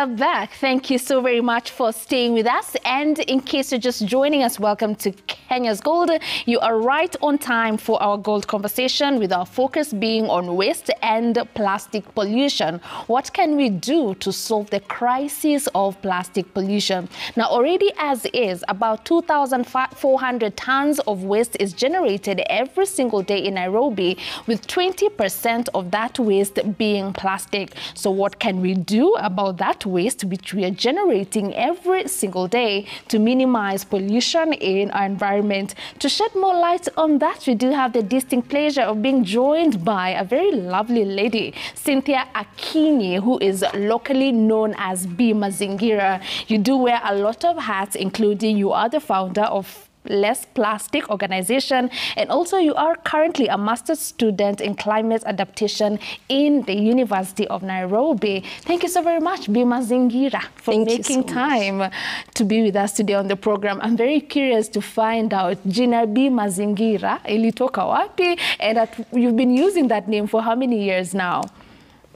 are back. Thank you so very much for staying with us. And in case you're just joining us, welcome to Kenya's Gold. You are right on time for our gold conversation, with our focus being on waste and plastic pollution. What can we do to solve the crisis of plastic pollution? Now, already as is, about 2,400 tons of waste is generated every single day in Nairobi, with 20% of that waste being plastic. So what can we do about that waste which we are generating every single day to minimize pollution in our environment? To shed more light on that, we do have the distinct pleasure of being joined by a very lovely lady, Cynthia Akinyi, who is locally known as B Mazingira. You do wear a lot of hats, including you are the founder of Less Plastic organization, and also you are currently a master's student in climate adaptation in the University of Nairobi. Thank you so very much, B Mazingira, for making time to be with us today on the program. I'm very curious to find out, jina B Mazingira ilitoka wapi, and that you've been using that name for how many years now?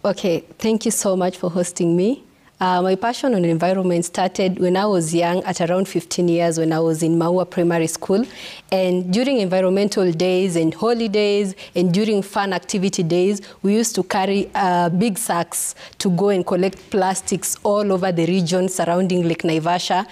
Okay, thank you so much for hosting me. My passion on environment started when I was young, at around 15 years, when I was in Maua Primary School. And during environmental days and holidays and during fun activity days, we used to carry big sacks to go and collect plastics all over the region surrounding Lake Naivasha,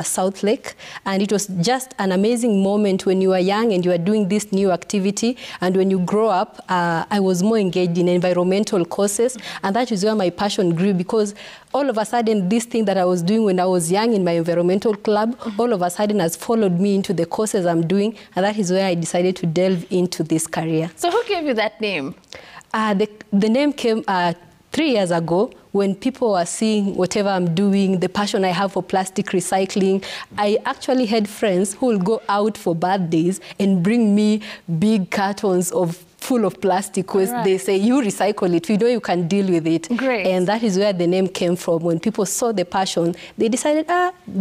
South Lake. And it was just an amazing moment when you were young and you were doing this new activity. And when you grow up, I was more engaged in environmental causes. And that is where my passion grew, because all of a sudden, this thing that I was doing when I was young in my environmental club, all of a sudden has followed me into the courses I'm doing, and that is where I decided to delve into this career. So who gave you that name? The name came 3 years ago, when people were seeing whatever I'm doing, the passion I have for plastic recycling. I actually had friends who will go out for birthdays and bring me big cartons full of plastic waste. Right. They say, you recycle it, we know you can deal with it. Great. And that is where the name came from. When people saw the passion, they decided,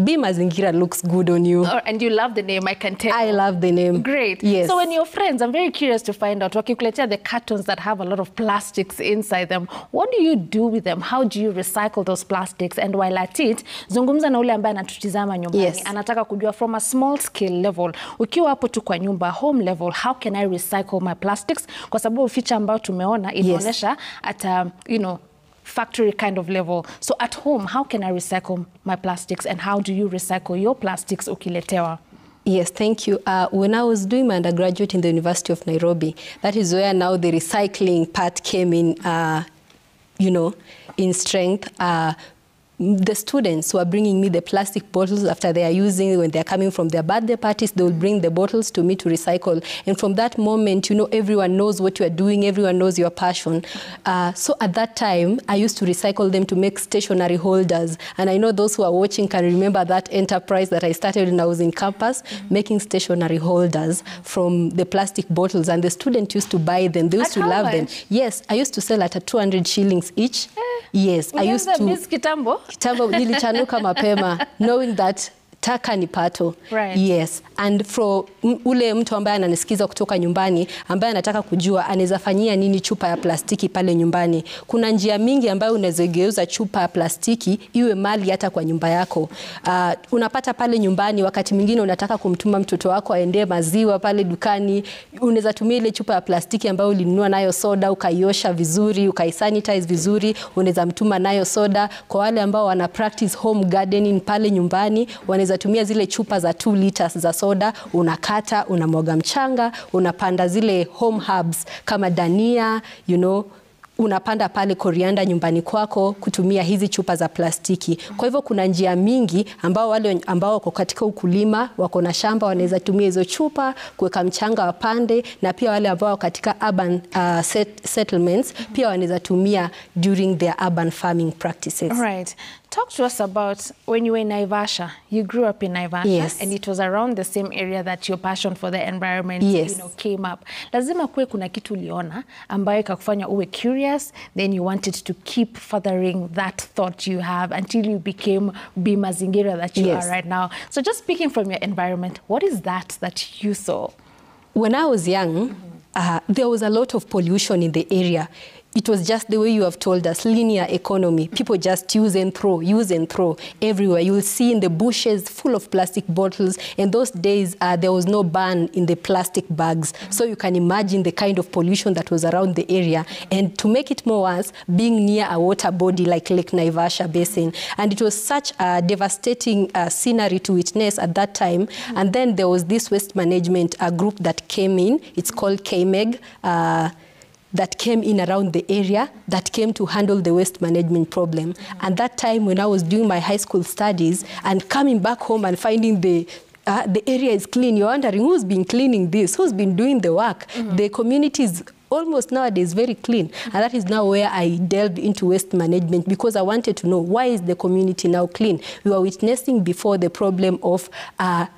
B Mazingira looks good on you. Oh, and you love the name, I can tell. I love the name. Great. Yes. So when your friends, I'm very curious to find out, wakikuletea the cartons that have a lot of plastics inside them, what do you do with them? How do you recycle those plastics? And while at it, zungumza na ule ambaye anatutizama nyumbani. Yes. Anataka kujua from a small scale level, ukiwa hapo tu kwa nyumba, home level, how can I recycle my plastics? Kwa sababu feature ambayo tumeona inaonyesha at factory kind of level. So at home, how can I recycle my plastics, and how do you recycle your plastics ukiletewa? Yes, thank you. When I was doing my undergraduate in the University of Nairobi, that is where now the recycling part came in, in strength. The students who are bringing me the plastic bottles after they are using, when they're coming from their birthday parties, they will bring the bottles to me to recycle. And from that moment, everyone knows what you are doing, everyone knows your passion. So at that time, I used to recycle them to make stationery holders. And I know those who are watching can remember that enterprise that I started when I was in campus, making stationery holders from the plastic bottles. And the students used to buy them. They used to love them. Yes, I used to sell at 200 shillings each. Yes, I used to. Kitambo nilichanuka mapema, knowing that taka ni pato. Right. Yes. And for ule mtu ambaye ananisikiza kutoka nyumbani, ambaye anataka kujua anaweza fanyia nini chupa ya plastiki pale nyumbani, kuna njia mingi ambayo unaweza geuza chupa ya plastiki iwe mali hata kwa nyumba yako. Unapata pale nyumbani, wakati mwingine unataka kumtuma mtoto wako aende maziwa pale dukani, unaweza tumia ile chupa ya plastiki ambayo ulinunua nayo soda, ukaiosha vizuri, ukaisanitize vizuri, unaweza mtuma nayo soda. Kwa wale ambao wana practice home gardening pale nyumbani, wanaweza tumia zile chupa za 2 liters za soda, unakata, unamwaga mchanga, unapanda zile home herbs kama dania, unapanda pale korianda nyumbani kwako kutumia hizi chupa za plastiki. Kwa hivyo kuna njia mingi ambao wale ambao wako katika ukulima, wako na shamba, wanaweza tumia hizo chupa kuweka mchanga wapande, na pia wale ambao wako katika urban settlements pia wanaweza tumia during their urban farming practices. Right. Talk to us about when you were in Naivasha. You grew up in Naivasha, yes, and it was around the same area that your passion for the environment, yes, came up. Lazima kuwe kuna kitu uliona ambayo ikakufanya uwe curious, then you wanted to keep furthering that thought you have until you became B Mazingira that you yes, are right now. So just speaking from your environment, what is that you saw? When I was young, there was a lot of pollution in the area. it was just the way you have told us, linear economy. People just use and throw everywhere. You will see in the bushes full of plastic bottles. In those days, there was no ban in the plastic bags. So you can imagine the kind of pollution that was around the area. And to make it more worse, being near a water body like Lake Naivasha Basin. And it was such a devastating scenery to witness at that time. And then there was this waste management group that came in. It's called KMEG. That came in around the area, that came to handle the waste management problem. And that time when I was doing my high school studies and coming back home and finding the area is clean, you're wondering who's been cleaning this, who's been doing the work. The community is almost nowadays very clean. And that is now where I delved into waste management, because I wanted to know, why is the community now clean? We were witnessing before the problem of,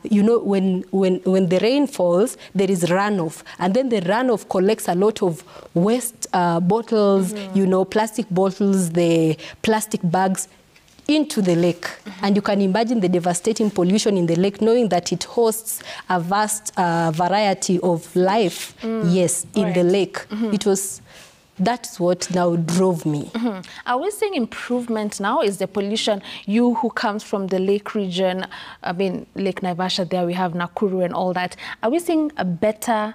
you know, when the rain falls, there is runoff. And then the runoff collects a lot of waste bottles, you know, plastic bottles, the plastic bags, into the lake. And you can imagine the devastating pollution in the lake, knowing that it hosts a vast variety of life, yes, in the lake. That's what now drove me. Are we seeing improvement now? Is the pollution, you who comes from the lake region, I mean, Lake Naivasha, there we have Nakuru and all that, are we seeing a better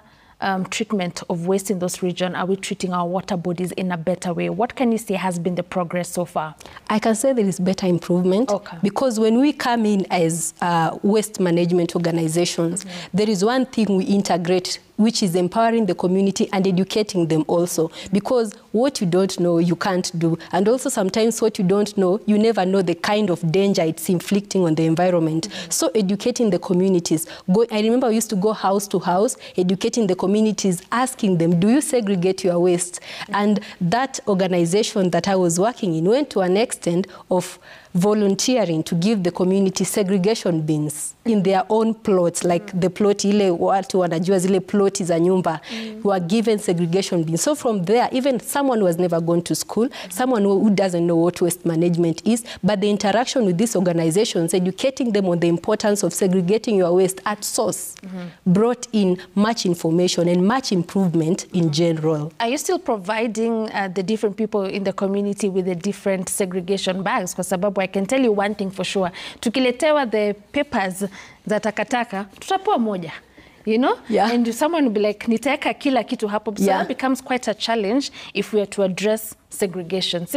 treatment of waste in those regions? Are we treating our water bodies in a better way? What can you say has been the progress so far? I can say there is better improvement, because when we come in as waste management organizations, there is one thing we integrate, which is empowering the community and educating them also. Because what you don't know, you can't do. And also sometimes what you don't know, you never know the kind of danger it's inflicting on the environment. So educating the communities. I remember we used to go house to house, educating the communities, asking them, do you segregate your waste? And that organization that I was working in went to an extent of volunteering to give the community segregation bins in their own plots, like the plot ile watu wanajua zile ploti za nyumba, who are given segregation bins. So from there, even someone who has never gone to school, someone who doesn't know what waste management is, but the interaction with these organizations, educating them on the importance of segregating your waste at source, brought in much information and much improvement in general. Are you still providing the different people in the community with the different segregation bags? Kwa sababu I can tell you one thing for sure. Tukiletewa the papers za takataka, tutapewa moja. You know? And someone will be like, nitaeka kila kitu hapo. So that becomes quite a challenge if we are to address segregation.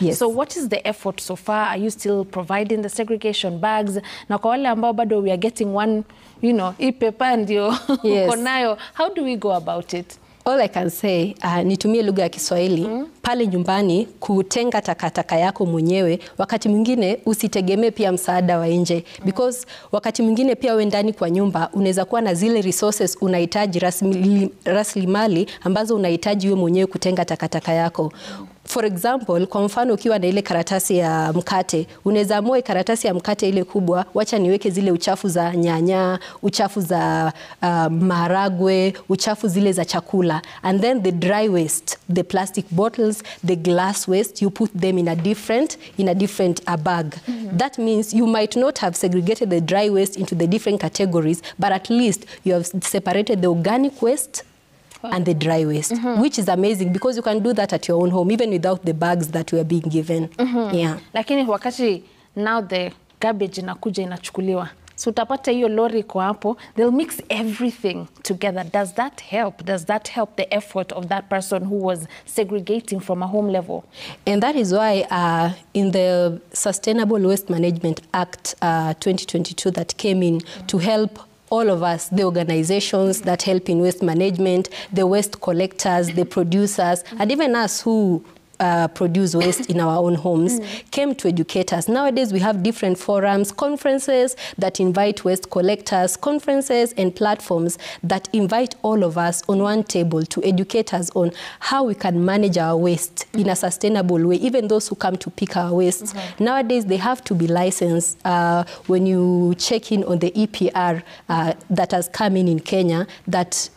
Yes. So what is the effort so far? Are you still providing the segregation bags? Na kwa wale ambao bado we are getting one, you know, paper ndio konayo. How do we go about it? All I can say, nitumie lugha ya Kiswahili, pale nyumbani kutenga takataka yako mwenyewe, wakati mwingine usitegemee pia msaada wa nje. Because wakati mwingine pia wewe ndani kwa nyumba, unaweza kuwa na zile resources unahitaji, rasilimali ambazo unahitaji wewe mwenyewe kutenga takataka yako. For example, kwa mfano ukiwa na ile karatasi ya mkate, unaweza amua karatasi ya mkate ile kubwa, wacha niweke zile uchafu za nyanya, uchafu za maharagwe, uchafu zile za chakula. And then the dry waste, the plastic bottles, the glass waste, you put them in a different bag. That means you might not have segregated the dry waste into the different categories, but at least you have separated the organic waste and the dry waste, which is amazing, because you can do that at your own home, even without the bags that we are being given. Lakini wakati now the garbage inakuja inachukuliwa, so utapata hiyo lori kwa hapo, they'll mix everything together. Does that help? Does that help the effort of that person who was segregating from a home level? And that is why in the Sustainable Waste Management Act 2022 that came in to help all of us, the organizations that help in waste management, the waste collectors, the producers, and even us who produce waste in our own homes, came to educate us. Nowadays, we have different forums, conferences that invite waste collectors, conferences and platforms that invite all of us on one table to educate us on how we can manage our waste in a sustainable way, even those who come to pick our waste. Nowadays, they have to be licensed. When you check in on the EPR that has come in Kenya, that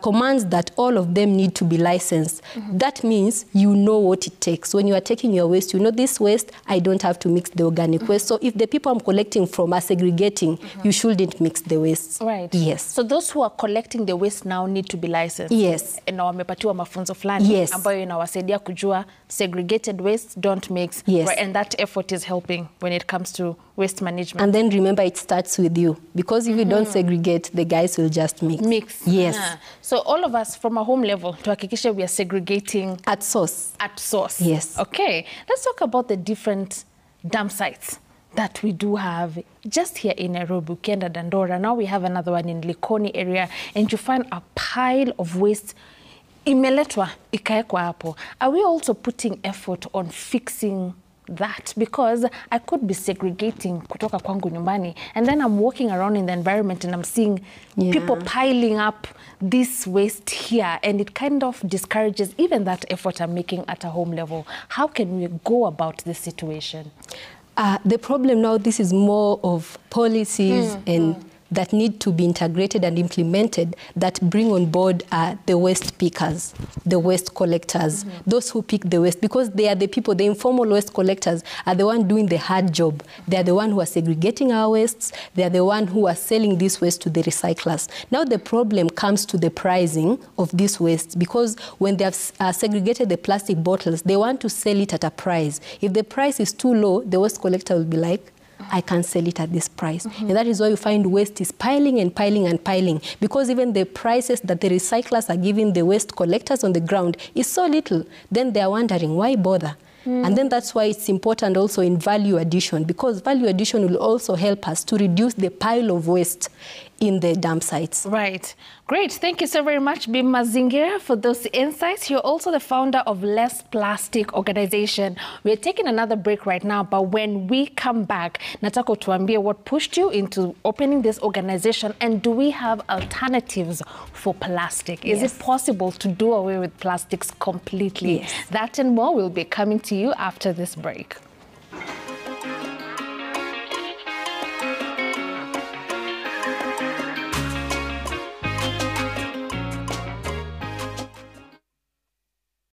commands that all of them need to be licensed. That means you know what it takes. When you are taking your waste, you know this waste, I don't have to mix the organic waste. So if the people I'm collecting from are segregating, you shouldn't mix the waste. Right. Yes. So those who are collecting the waste now need to be licensed. Yes. Na wamepatiwa mafunzo fulani. Yes. Ambayo inawasaidia kujua segregated waste, don't mix. Yes. Right. And that effort is helping when it comes to waste management. And then remember, it starts with you. Because if you don't segregate, the guys will just mix. Yes. So all of us from a home level, tuhakikishe we are segregating at source. At source. Yes. Okay. Let's talk about the different dump sites that we do have just here in Nairobi, Ukienda Dandora. Now we have another one in Likoni area, and you find a pile of waste imeletwa ikaekwa hapo. Are we also putting effort on fixing that? Because I could be segregating kutoka kwangu nyumbani, and then I'm walking around in the environment and I'm seeing people piling up this waste here, and it kind of discourages even that effort I'm making at a home level. How can we go about this situation? The problem now, this is more of policies and that need to be integrated and implemented that bring on board the waste pickers, the waste collectors, those who pick the waste, because they are the people, the informal waste collectors are the one doing the hard job. They are the one who are segregating our wastes. They are the one who are selling this waste to the recyclers. Now the problem comes to the pricing of this waste, because when they have segregated the plastic bottles, they want to sell it at a price. If the price is too low, the waste collector will be like, I can't sell it at this price. And that is why you find waste is piling and piling and piling, because even the prices that the recyclers are giving the waste collectors on the ground is so little. Then they are wondering, why bother? And then that's why it's important also in value addition, because value addition will also help us to reduce the pile of waste in the dump sites. Right. Great. Thank you so very much, Bi Mazingira, for those insights. You're also the founder of Less Plastic Organization. We're taking another break right now, but when we come back, nataka tuambie what pushed you into opening this organization, and do we have alternatives for plastic? Is it possible to do away with plastics completely? That and more will be coming to you after this break.